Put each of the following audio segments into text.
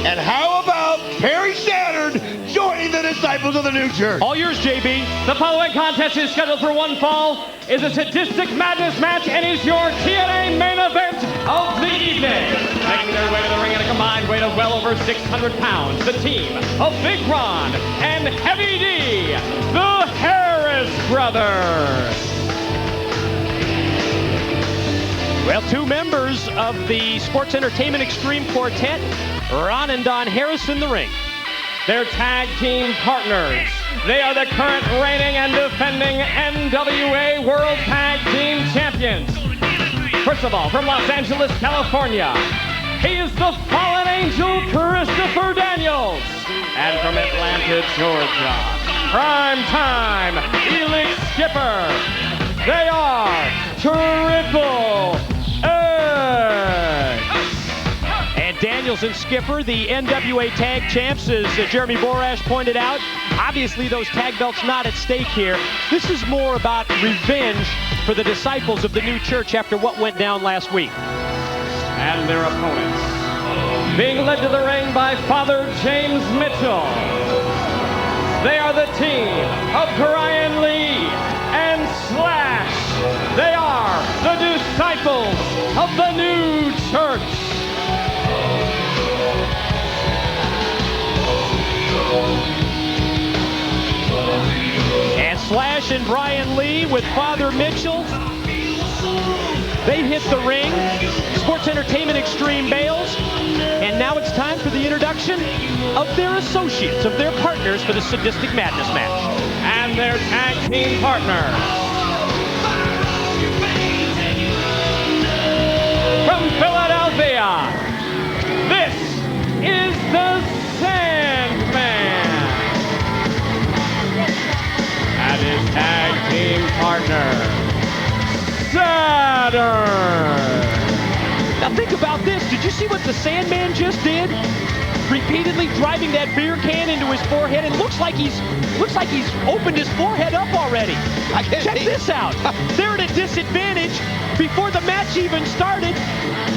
And how about Perry Saturn joining the Disciples of the New Church? All yours, JB. The following contest is scheduled for one fall, is a Sadistic Madness match, and is your TNA main event of the evening. Making their way to the ring at a combined weight of well over 600 pounds, the team of Big Ron and Heavy D, the Harris Brothers. Well, two members of the Sports Entertainment Extreme Quartet, Ron and Don Harris in the ring. Their tag team partners. They are the current reigning and defending NWA World Tag Team Champions. First of all, from Los Angeles, California, he is the fallen angel Christopher Daniels. And from Atlanta, Georgia, prime time, Elix Skipper. They are Triple X. And Daniels and Skipper, the NWA Tag Champs, as Jeremy Borash pointed out. Obviously, those tag belts not at stake here. This is more about revenge for the Disciples of the New Church after what went down last week. And their opponents, being led to the ring by Father James Mitchell. They are the team of Brian Lee and Slash. They are the Disciples of the New Church. And Slash and Brian Lee with Father Mitchell. They hit the ring. Sports Entertainment Extreme bails. And now it's time for the introduction of their associates, of their partners for the Sadistic Madness match. And their tag team partners. From Philadelphia, this is the Sandman. And his tag team partner, Saturn. Now think about this. Did you see what the Sandman just did? Repeatedly driving that beer can into his forehead, and looks like he's opened his forehead up already. Check this out. They're at a disadvantage before the match even started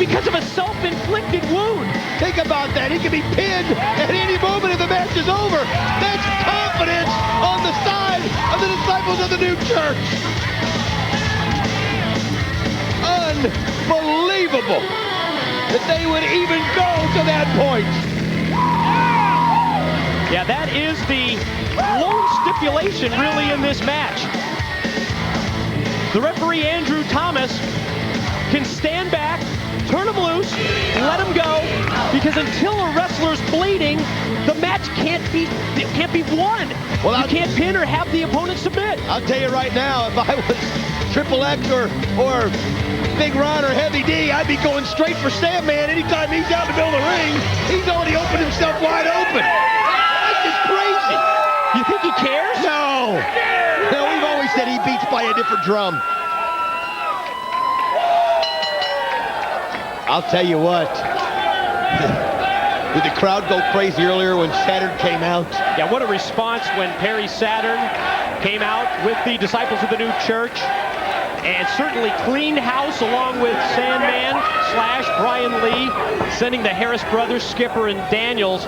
because of a self-inflicted wound. Think about that. He can be pinned at any moment if the match is over. That's confidence on the side of the Disciples of the New Church. Unbelievable that they would even go to that point. Yeah, that is the lone stipulation really in this match. The referee, Andrew Thomas, can stand back, turn him loose, let him go, because until a wrestler's bleeding, the match can't be won. Well, you can't pin or have the opponent submit. I'll tell you right now, if I was Triple X or Big Ron or Heavy D, I'd be going straight for Sandman anytime he's out in the middle of the ring. He's already opened himself wide open. That's just crazy. You think he cares? No. No, we've always said he beats by a different drum. I'll tell you what. Did the crowd go crazy earlier when Saturn came out? Yeah, what a response when Perry Saturn came out with the Disciples of the New Church. And certainly cleaned house along with Sandman, Slash, Brian Lee, sending the Harris brothers, Skipper and Daniels,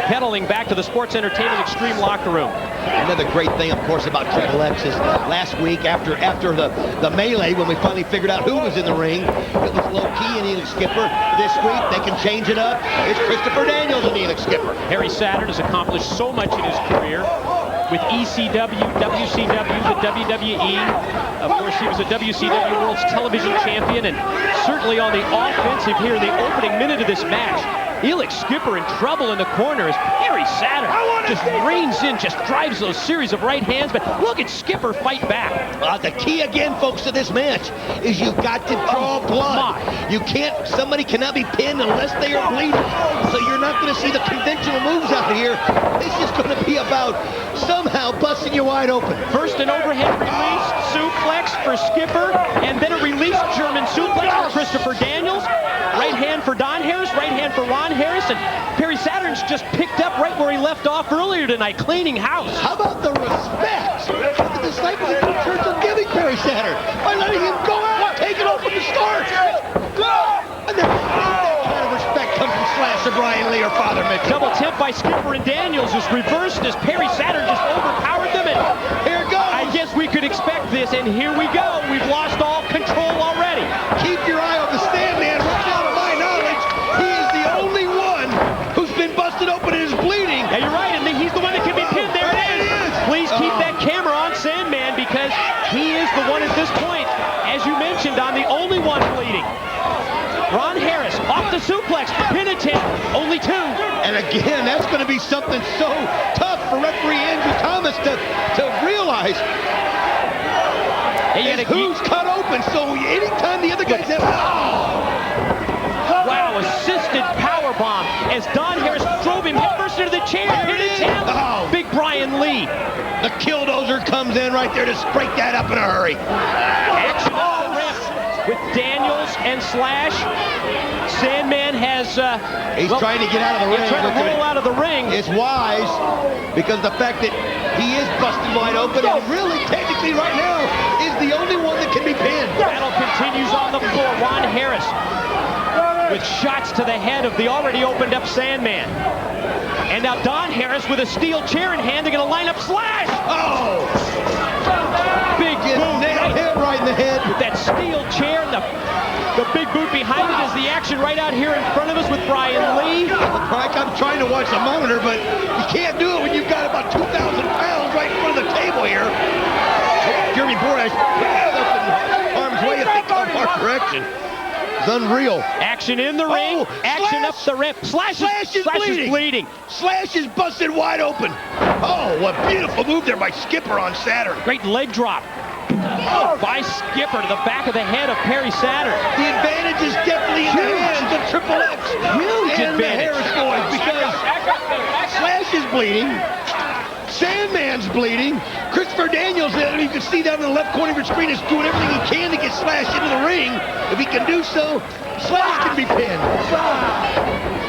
pedaling back to the Sports Entertainment Extreme locker room. Another great thing, of course, about Triple X is last week after the melee, when we finally figured out who was in the ring, it was low-key and Elix Skipper. This week, they can change it up. It's Christopher Daniels and Elix Skipper. Harry Saturn has accomplished so much in his career with ECW, WCW, the WWE. Of course, he was a WCW World's Television Champion, and certainly on the offensive here in the opening minute of this match. Elix Skipper in trouble in the corner as Perry Saturn just reins in, just drives those series of right hands, but look at Skipper fight back. The key again, folks, to this match is you've got to draw blood. You can't, somebody cannot be pinned unless they are bleeding. So you're not going to see the conventional moves out here. This is going to be about somehow busting you wide open. First an overhead release suplex for Skipper, and then a release German suplex for Christopher Daniels. Right hand for Don Harris, right hand for Ron Harris, and Perry Saturn's just picked up right where he left off earlier tonight, cleaning house. How about the respect that the Disciples of the Church are giving Perry Saturn by letting him go out and take it off from the start? And that kind of respect comes from slash of Brian Lee or Father Mitchell. Double tip by Skipper and Daniels is reversed as Perry Saturn just overpowered them. And here it goes. I guess we could expect this, and here we go. We've lost all control already. Keep your eye on the Sandman. Right now, to my knowledge, he is the only one who's been busted open and is bleeding. Yeah, you're right, and he's the one that can be pinned. There it is. Please keep that camera on Sandman, because he is the one at this point, as you mentioned, I'm the only one bleeding. Ron Harris off the suplex, pin attempt, only 2. And again, that's going to be something so tough for referee Andrew Thomas to realize. Hey, who's cut open, so anytime the other guys have... Wow, assisted powerbomb as Don Harris drove him headfirst into the chair. Pin attempt. Big Brian Lee. The Killdozer comes in right there to break that up in a hurry. Action on the rim with Daniels and Slash. Sandman has... he's trying to get out of the ring. He's trying to roll out of the ring. It's wise, because the fact that he is busted wide open, and really, technically, right now, is the only one that can be pinned. Battle continues on the floor. Ron Harris with shots to the head of the already opened up Sandman. And now Don Harris with a steel chair in hand. They're going to line up Slash. Oh! Big boot. Nailed him right in the head. With that steel chair and the big boot behind it is the action right out here in front of us with Brian Lee. Mike, I'm trying to watch the monitor, but you can't do it when you've got about 2,000 pounds right in front of the table here. Jeremy Borash up in harm's way if they come our direction. It's unreal. Action in the ring. Action Slash. up the rim. Slash is bleeding. Slash is busted wide open. Oh, what beautiful move there by Skipper on Saturn. Great leg drop. By Skipper to the back of the head of Perry Saturn. The advantage is definitely in the hands of Triple X. Huge and advantage. The Harris boys, because Slash is bleeding. Sandman's bleeding. Christopher Daniels, you can see down in the left corner of your screen, is doing everything he can to get Slash into the ring. If he can do so, Slash can be pinned.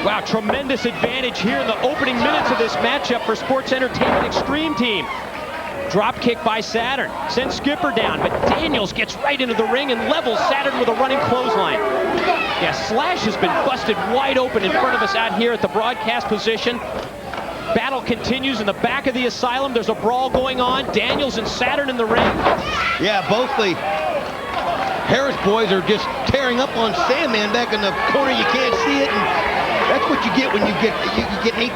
Wow, tremendous advantage here in the opening minutes of this matchup for Sports Entertainment Extreme Team. Drop kick by Saturn, sends Skipper down, but Daniels gets right into the ring and levels Saturn with a running clothesline. Yeah, Slash has been busted wide open in front of us out here at the broadcast position. Battle continues in the back of the Asylum. There's a brawl going on. Daniels and Saturn in the ring. Yeah, both the Harris boys are just tearing up on Sandman back in the corner. You can't see it. And that's what you get when you get these 8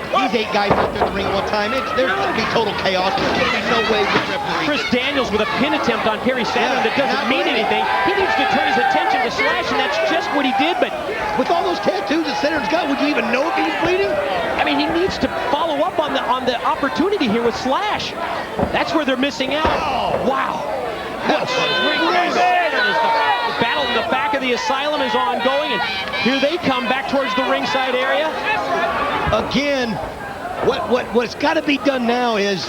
guys out there in the ring at one time. There's going to be total chaos. There's going to be no way with referees. Chris Daniels with a pin attempt on Perry Saturn that doesn't mean anything. He needs to turn his attention to Slash, and that's just what he did. But with all those tattoos that Saturn's got, would you even know if he was bleeding? I mean, he needs to follow up on the opportunity here with Slash. That's where they're missing out. Wow. What the battle in the back of the Asylum is ongoing, and here they come back towards the ringside area. Again, what's got to be done now is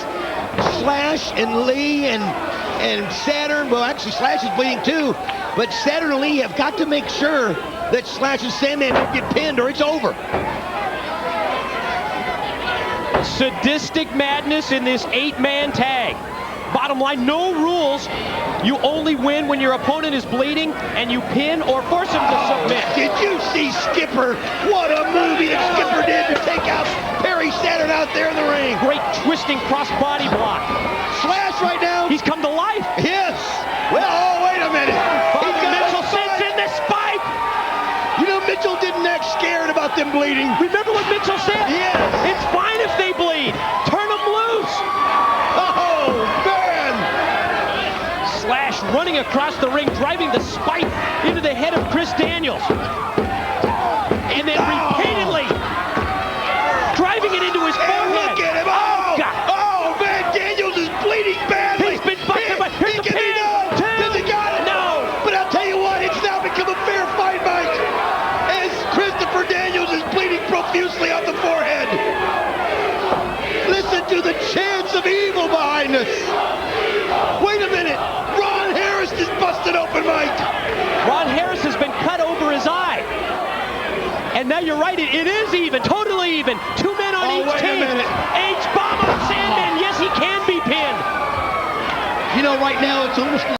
Slash and Lee and Saturn. Well, actually, Slash is bleeding too, but Saturn and Lee have got to make sure that Slash and Sandman don't get pinned, or it's over. Sadistic madness in this 8-man tag. Bottom line, no rules. You only win when your opponent is bleeding and you pin or force him to submit. Did you see Skipper? What a movie that Skipper did to take out Perry Saturn out there in the ring. Great twisting cross-body block. Slash right now. He's come to life. Yes. Well, oh, wait a minute. Mitchell sits in the spike. You know, Mitchell didn't act scared about them bleeding. Remember what Mitchell said? Yes. It's fine if they bleed. Turn them loose. Oh, man. Slash running across the ring, driving the spike into the head of Chris Daniels. And then repeatedly driving it into his forehead. Look at him. Oh, God. Oh, man, Daniels is bleeding badly. He's been busted, but here's the pin. Does he got it? No. But I'll tell you what, it's now become a fair fight, Mike. As Christopher Daniels is bleeding profusely on the forehead. Listen to the chants of evil behind us. Wait a minute. Ron Harris is busted open, Mike. Ron Harris has been cut over his eye. And now you're right, it is even, totally even. 2 men on each team. H-bomb on Sandman. Yes, he can be pinned. You know, right now it's almost